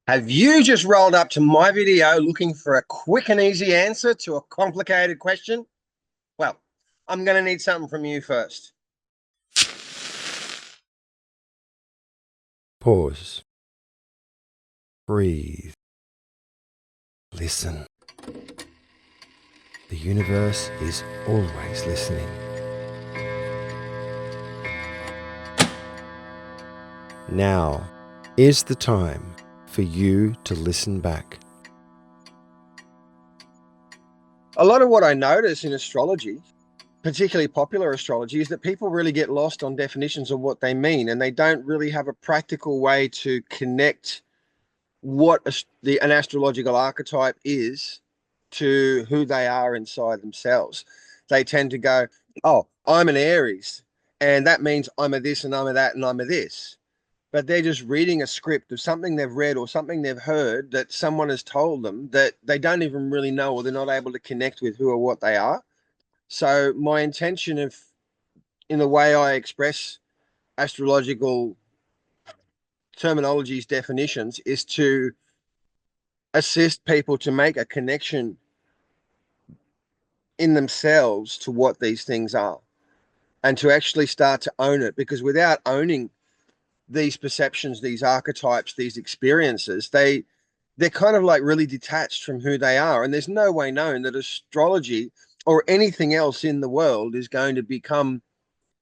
Have you just rolled up to my video looking for a quick and easy answer to a complicated question? Well, I'm going to need something from you first. Pause. Breathe. Listen. The universe is always listening. Now is the time for you to listen back. A lot of what I notice in astrology, particularly popular astrology, is that people really get lost on definitions of what they mean, and they don't really have a practical way to connect what an astrological archetype is to who they are inside themselves. They tend to go, oh, I'm an Aries, and that means I'm a this and I'm a that and I'm a this. But they're just reading a script of something they've read or something they've heard that someone has told them that they don't even really know, or they're not able to connect with who or what they are. So my intention of, in the way I express astrological terminologies, definitions, is to assist people to make a connection in themselves to what these things are, and to actually start to own it. Because without owning these perceptions, these archetypes, these experiences, they're kind of like really detached from who they are. And there's no way known that astrology or anything else in the world is going to become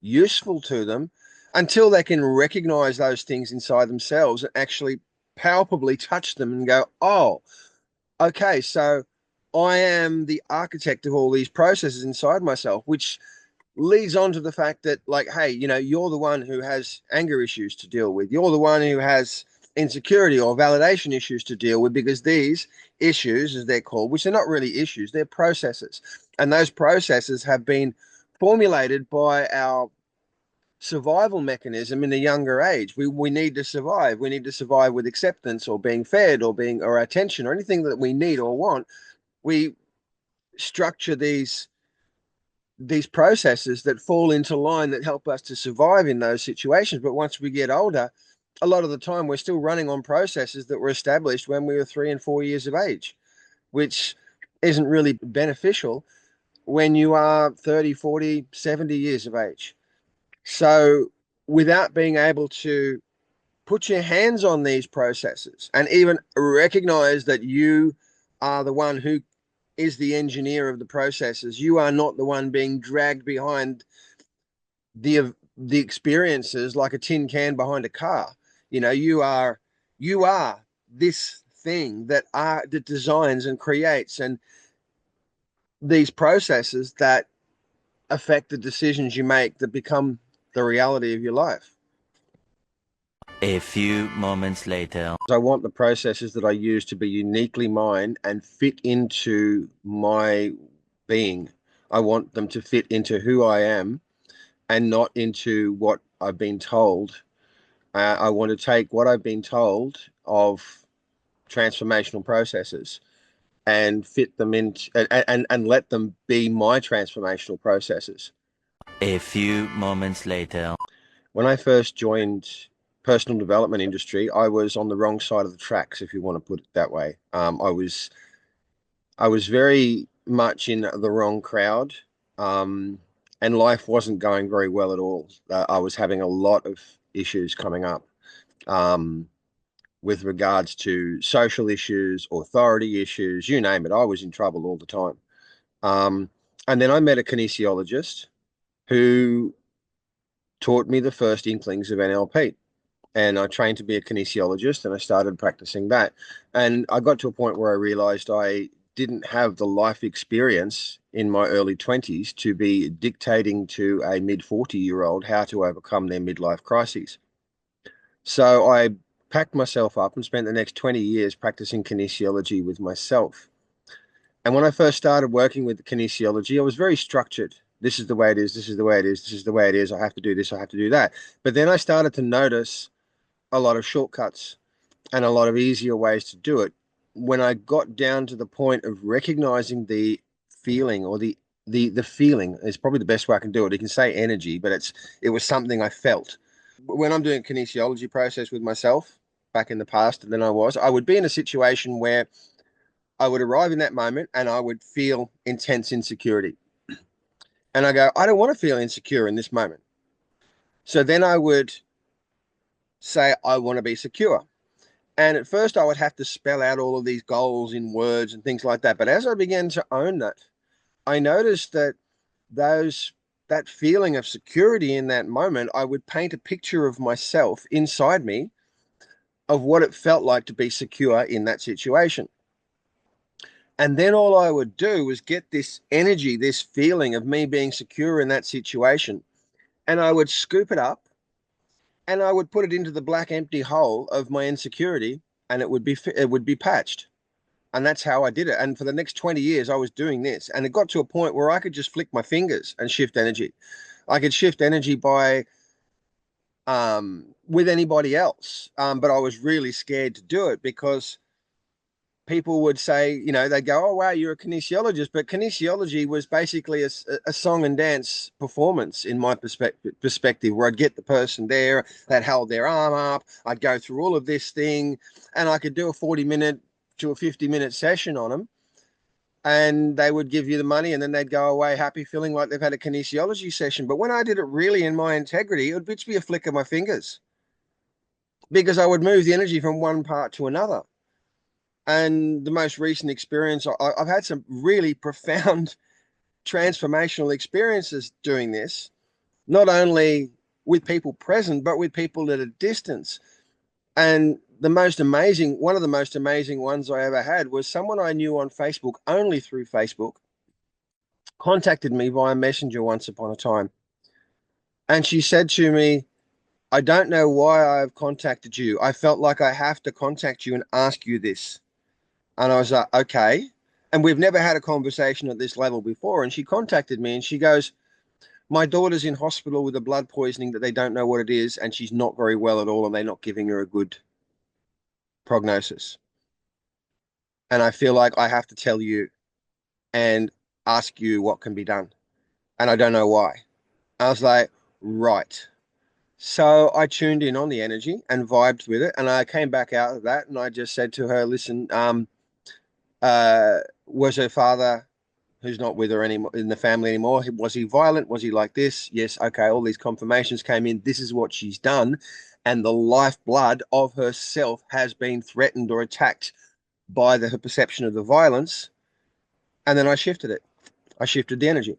useful to them until they can recognize those things inside themselves and actually palpably touch them and go, oh, okay, so I am the architect of all these processes inside myself, which leads on to the fact that, like, hey, you're the one who has anger issues to deal with. You're the one who has insecurity or validation issues to deal with, because these issues, as they're called, which are not really issues, they're processes. And those processes have been formulated by our survival mechanism in a younger age. We need to survive. We need to survive with acceptance or being fed or attention or anything that we need or want. We structure these processes that fall into line that help us to survive in those situations. But once we get older, a lot of the time we're still running on processes that were established when we were 3 and 4 years of age, which isn't really beneficial when you are 30, 40, 70 years of age. So without being able to put your hands on these processes and even recognize that you are the one who is the engineer of the processes, you are not the one being dragged behind the experiences like a tin can behind a car. You are this thing that designs and creates and these processes that affect the decisions you make that become the reality of your life. A few moments later. I want the processes that I use to be uniquely mine and fit into my being. I want them to fit into who I am and not into what I've been told. I want to take what I've been told of transformational processes and fit them into and let them be my transformational processes. A few moments later. When I first joined personal development industry, I was on the wrong side of the tracks, if you want to put it that way. I was very much in the wrong crowd, and life wasn't going very well at all. I was having a lot of issues coming up, um, with regards to social issues, authority issues, you name it. I was in trouble all the time. And then I met a kinesiologist who taught me the first inklings of NLP. And I trained to be a kinesiologist and I started practicing that. And I got to a point where I realized I didn't have the life experience in my early 20s to be dictating to a mid 40-year-old how to overcome their midlife crises. So I packed myself up and spent the next 20 years practicing kinesiology with myself. And when I first started working with the kinesiology, I was very structured. This is the way it is. This is the way it is. This is the way it is. I have to do this. I have to do that. But then I started to notice a lot of shortcuts and a lot of easier ways to do it. When I got down to the point of recognizing the feeling, or the feeling is probably the best way I can do it. You can say energy, but it was something I felt. When I'm doing a kinesiology process with myself, back in the past than I was. I would be in a situation where I would arrive in that moment and I would feel intense insecurity. And I go, I don't want to feel insecure in this moment. So then I would say, I want to be secure. And at first, I would have to spell out all of these goals in words and things like that. But as I began to own that, I noticed that that feeling of security in that moment, I would paint a picture of myself inside me of what it felt like to be secure in that situation. And then all I would do was get this energy, this feeling of me being secure in that situation, and I would scoop it up and I would put it into the black empty hole of my insecurity, and it would be patched. And that's how I did it. And for the next 20 years, I was doing this. And it got to a point where I could just flick my fingers and shift energy. I could shift energy by with anybody else. But I was really scared to do it because people would say, they'd go, oh, wow, you're a kinesiologist. But kinesiology was basically a song and dance performance in my perspective, where I'd get the person there, they'd hold their arm up, I'd go through all of this thing, and I could do a 40-minute to a 50-minute session on them, and they would give you the money, and then they'd go away happy, feeling like they've had a kinesiology session. But when I did it really in my integrity, it would just be a flick of my fingers, because I would move the energy from one part to another. And the most recent experience, I've had some really profound transformational experiences doing this, not only with people present, but with people at a distance. And one of the most amazing ones I ever had was someone I knew on Facebook, only through Facebook, contacted me via Messenger once upon a time. And she said to me, I don't know why I've contacted you. I felt like I have to contact you and ask you this. And I was like, okay. And we've never had a conversation at this level before. And she contacted me and she goes, my daughter's in hospital with a blood poisoning that they don't know what it is. And she's not very well at all. And they're not giving her a good prognosis. And I feel like I have to tell you and ask you what can be done. And I don't know why. I was like, right. So I tuned in on the energy and vibed with it. And I came back out of that and I just said to her, listen, was her father, who's not with her anymore in the family anymore, was he violent? Was he like this? Yes. Okay. All these confirmations came in. This is what she's done. And the lifeblood of herself has been threatened or attacked by her perception of the violence. And then I shifted it. I shifted the energy.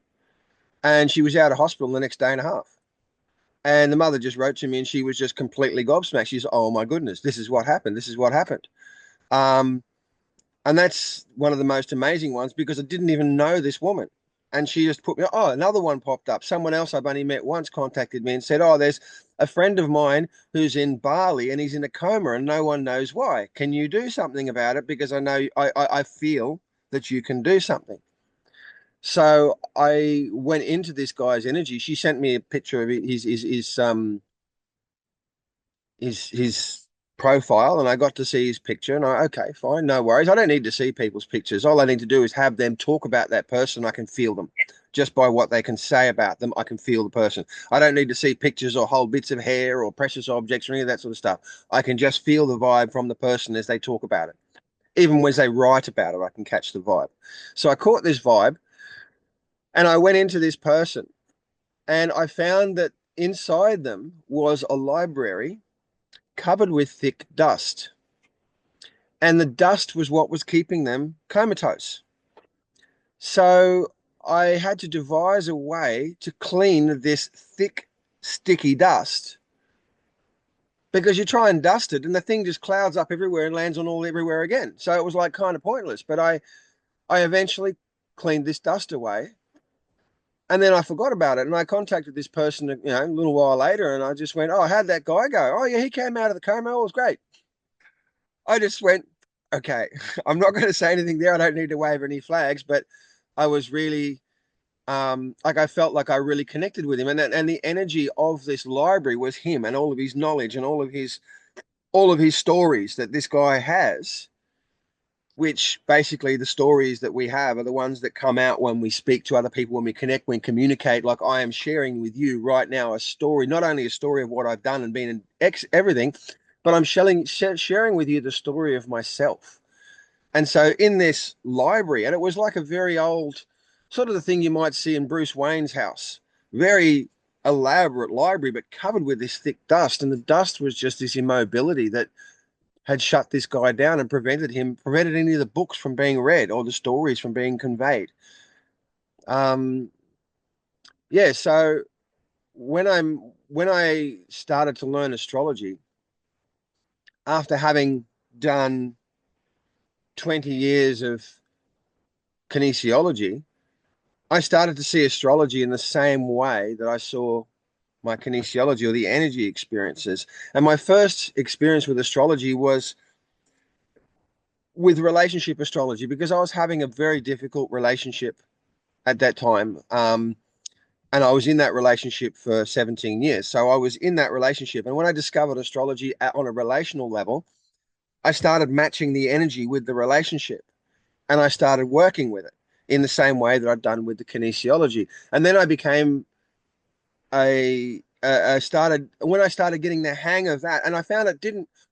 And she was out of hospital the next day and a half. And the mother just wrote to me and she was just completely gobsmacked. She's, oh my goodness, this is what happened. This is what happened. And that's one of the most amazing ones because I didn't even know this woman. And she just put me, oh, another one popped up. Someone else I've only met once contacted me and said, oh, there's a friend of mine who's in Bali and he's in a coma and no one knows why. Can you do something about it? Because I know, I feel that you can do something. So I went into this guy's energy. She sent me a picture of his profile and I got to see his picture and okay, fine, no worries. I don't need to see people's pictures. All I need to do is have them talk about that person. I can feel them just by what they can say about them. I can feel the person. I don't need to see pictures or whole bits of hair or precious objects or any of that sort of stuff. I can just feel the vibe from the person as they talk about it. Even when they write about it, I can catch the vibe. So I caught this vibe and I went into this person and I found that inside them was a library covered with thick dust. And the dust was what was keeping them comatose. So I had to devise a way to clean this thick, sticky dust because you try and dust it and the thing just clouds up everywhere and lands on everywhere again. So it was like kind of pointless. But I eventually cleaned this dust away. And then I forgot about it. And I contacted this person, a little while later. And I just went, oh, how'd that guy go? Oh, yeah, he came out of the coma. It was great. I just went, okay, I'm not going to say anything there. I don't need to wave any flags. But I was really, I felt like I really connected with him. And the energy of this library was him and all of his knowledge and all of his stories that this guy has. Which basically the stories that we have are the ones that come out when we speak to other people, when we connect, when we communicate. Like I am sharing with you right now a story, not only a story of what I've done and been in everything, but I'm sharing with you the story of myself. And so in this library, and it was like a very old, sort of the thing you might see in Bruce Wayne's house, very elaborate library, but covered with this thick dust. And the dust was just this immobility that had shut this guy down and prevented any of the books from being read or the stories from being conveyed. Um, yeah, so when I started to learn astrology, after having done 20 years of kinesiology, I started to see astrology in the same way that I saw my kinesiology or the energy experiences. And my first experience with astrology was with relationship astrology because I was having a very difficult relationship at that time. And I was in that relationship for 17 years. So I was in that relationship. And when I discovered astrology on a relational level, I started matching the energy with the relationship and I started working with it in the same way that I'd done with the kinesiology. And then I became I started when I started getting the hang of that, and I found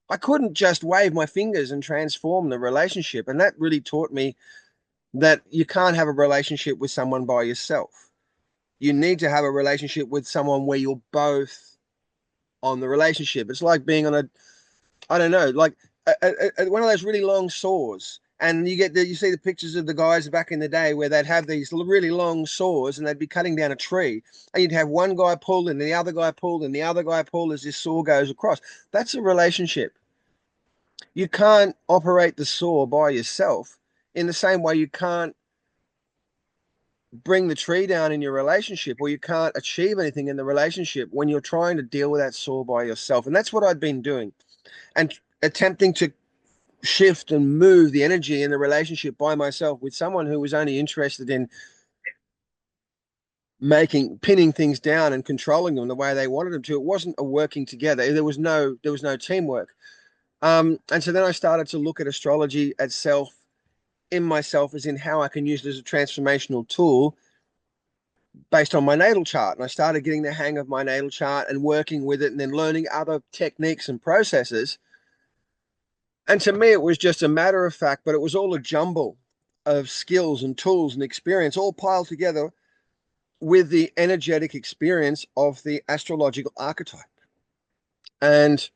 I couldn't just wave my fingers and transform the relationship. And that really taught me that you can't have a relationship with someone by yourself. You need to have a relationship with someone where you're both on the relationship. It's like being on I don't know, like one of those really long saws. And you see the pictures of the guys back in the day where they'd have these really long saws and they'd be cutting down a tree, and you'd have one guy pull and the other guy pulled and the other guy pulled as this saw goes across. That's a relationship. You can't operate the saw by yourself in the same way you can't bring the tree down in your relationship, or you can't achieve anything in the relationship when you're trying to deal with that saw by yourself. And that's what I'd been doing and attempting to shift and move the energy in the relationship by myself with someone who was only interested in pinning things down and controlling them the way they wanted them to. It wasn't a working together. There was no teamwork. And so then I started to look at astrology itself in myself as in how I can use it as a transformational tool based on my natal chart. And I started getting the hang of my natal chart and working with it and then learning other techniques and processes. And to me, it was just a matter of fact, but it was all a jumble of skills and tools and experience all piled together with the energetic experience of the astrological archetype. And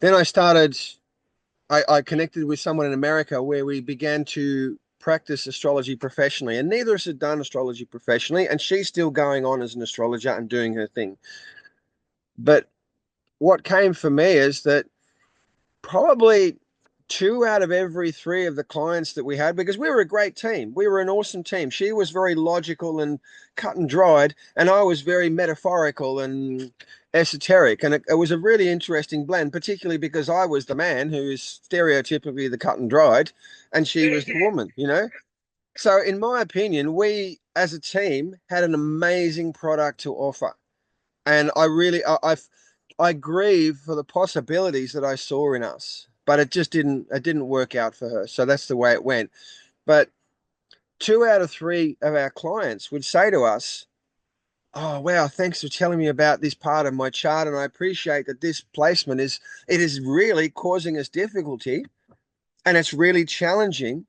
then I connected with someone in America where we began to practice astrology professionally. And neither of us had done astrology professionally. And she's still going on as an astrologer and doing her thing. But what came for me is that probably 2 out of every 3 of the clients that we had, because we were a great team. We were an awesome team. She was very logical and cut and dried, and I was very metaphorical and esoteric. And it was a really interesting blend, particularly because I was the man who is stereotypically the cut and dried, and she was the woman. So in my opinion, we as a team had an amazing product to offer. And I grieve for the possibilities that I saw in us, but it didn't work out for her. So that's the way it went. But 2 out of 3 of our clients would say to us, "Oh, wow, thanks for telling me about this part of my chart. And I appreciate that this placement is really causing us difficulty and it's really challenging.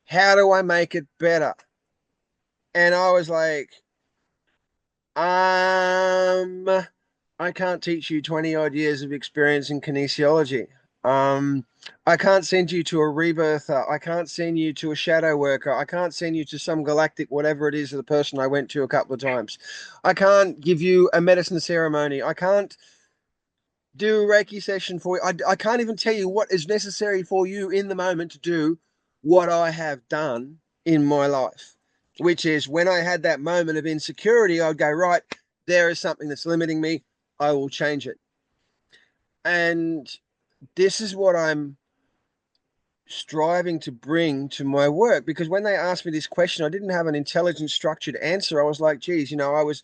How do I make it better?" And I was like, I can't teach you 20 odd years of experience in kinesiology. Um, I can't send you to a rebirther. I can't send you to a shadow worker. I can't send you to some galactic, whatever it is, the person I went to a couple of times. I can't give you a medicine ceremony. I can't do a Reiki session for you. I can't even tell you what is necessary for you in the moment to do what I have done in my life, which is when I had that moment of insecurity, I'd go, right, there is something that's limiting me. I will change it. And this is what I'm striving to bring to my work, because when they asked me this question, I didn't have an intelligent, structured answer. I was like, geez, I was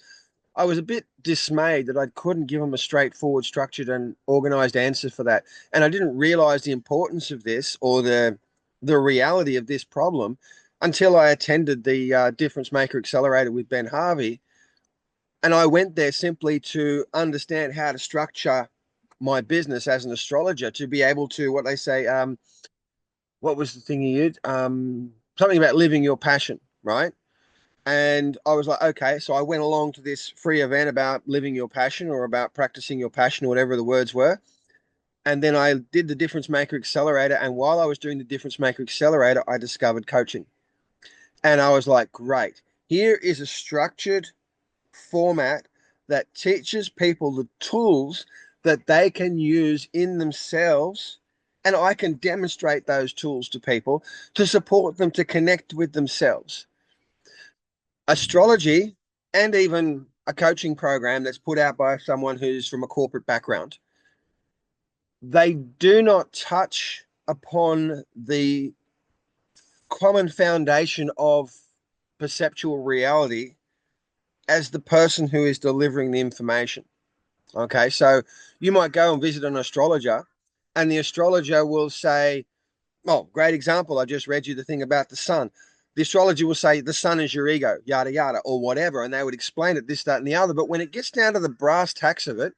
a bit dismayed that I couldn't give them a straightforward, structured, and organized answer for that. And I didn't realize the importance of this or the reality of this problem until I attended the Difference Maker Accelerator with Ben Harvey. And I went there simply to understand how to structure my business as an astrologer to be able to, what they say, what was the thing you used? Something about living your passion, right? And I was like, okay. So I went along to this free event about living your passion or about practicing your passion or whatever the words were. And then I did the Difference Maker Accelerator. And while I was doing the Difference Maker Accelerator, I discovered coaching. And I was like, great. Here is a structured format that teaches people the tools that they can use in themselves. And I can demonstrate those tools to people to support them to connect with themselves. Astrology and even a coaching program that's put out by someone who's from a corporate background, they do not touch upon the common foundation of perceptual reality as the person who is delivering the information. Okay, so you might go and visit an astrologer, and the astrologer will say, oh, great example. I just read you the thing about the sun. The astrologer will say, the sun is your ego, yada, yada, or whatever. And they would explain it, this, that, and the other. But when it gets down to the brass tacks of it,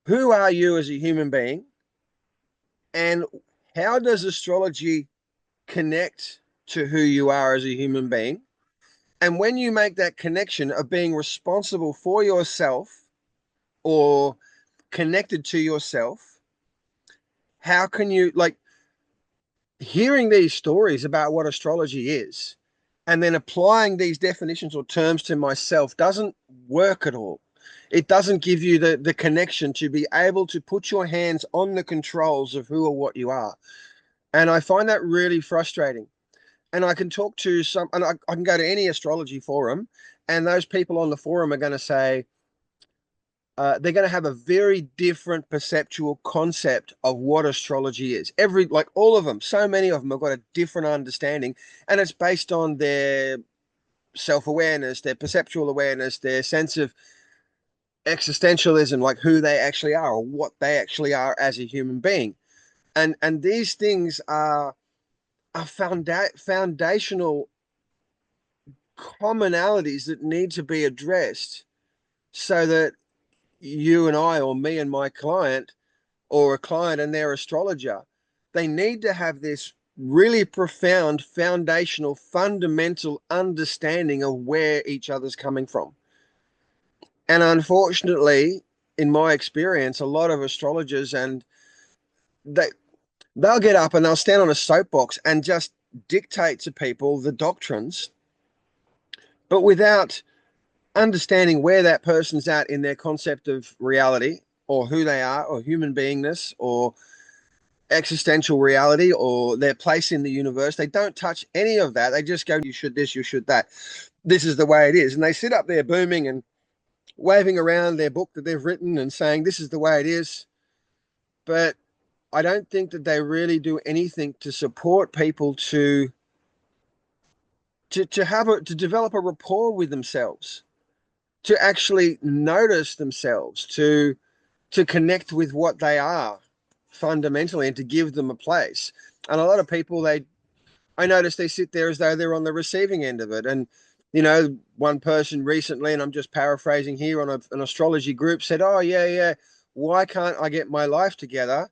who are you as a human being? And how does astrology connect to who you are as a human being? And when you make that connection of being responsible for yourself or connected to yourself, how can you, like, hearing these stories about what astrology is and then applying these definitions or terms to myself doesn't work at all. It doesn't give you the connection to be able to put your hands on the controls of who or what you are. And I find that really frustrating. And I can talk to some, and I can go to any astrology forum, and those people on the forum are going to say, they're going to have a very different perceptual concept of what astrology is. Like all of them, so many of them have got a different understanding, and it's based on their self-awareness, their perceptual awareness, their sense of existentialism, like who they actually are or what they actually are as a human being. And these things are foundational commonalities that need to be addressed so that you and I, or me and my client, or a client and their astrologer, they need to have this really profound, foundational, fundamental understanding of where each other's coming from. And unfortunately, in my experience, a lot of astrologers, and they'll get up and they'll stand on a soapbox and just dictate to people the doctrines, but without understanding where that person's at in their concept of reality or who they are or human beingness or existential reality or their place in the universe. They don't touch any of that. They just go, you should this, you should that. This is the way it is. And they sit up there booming and waving around their book that they've written and saying, this is the way it is. But I don't think that they really do anything to support people to develop a rapport with themselves, to actually notice themselves, to connect with what they are fundamentally and to give them a place. And a lot of people, I notice they sit there as though they're on the receiving end of it. And, one person recently, and I'm just paraphrasing here, on an astrology group said, oh, yeah, why can't I get my life together?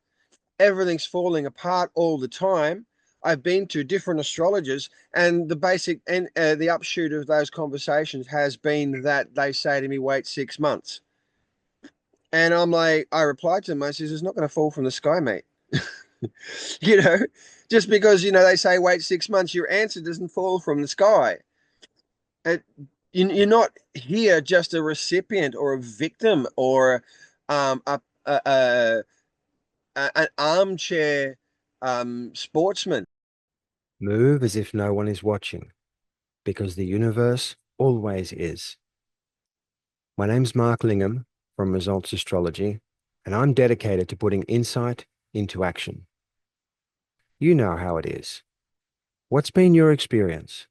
Everything's falling apart all the time. I've been to different astrologers, and the basic and the upshoot of those conversations has been that they say to me, wait 6 months. And I'm like, I replied to them, I says, it's not going to fall from the sky, mate. Just because, they say wait 6 months, your answer doesn't fall from the sky. You're not here just a recipient or a victim or an armchair sportsman. Move as if no one is watching, because the universe always is. My name's Mark Lingham from Results Astrology, and I'm dedicated to putting insight into action. You know how it is. What's been your experience?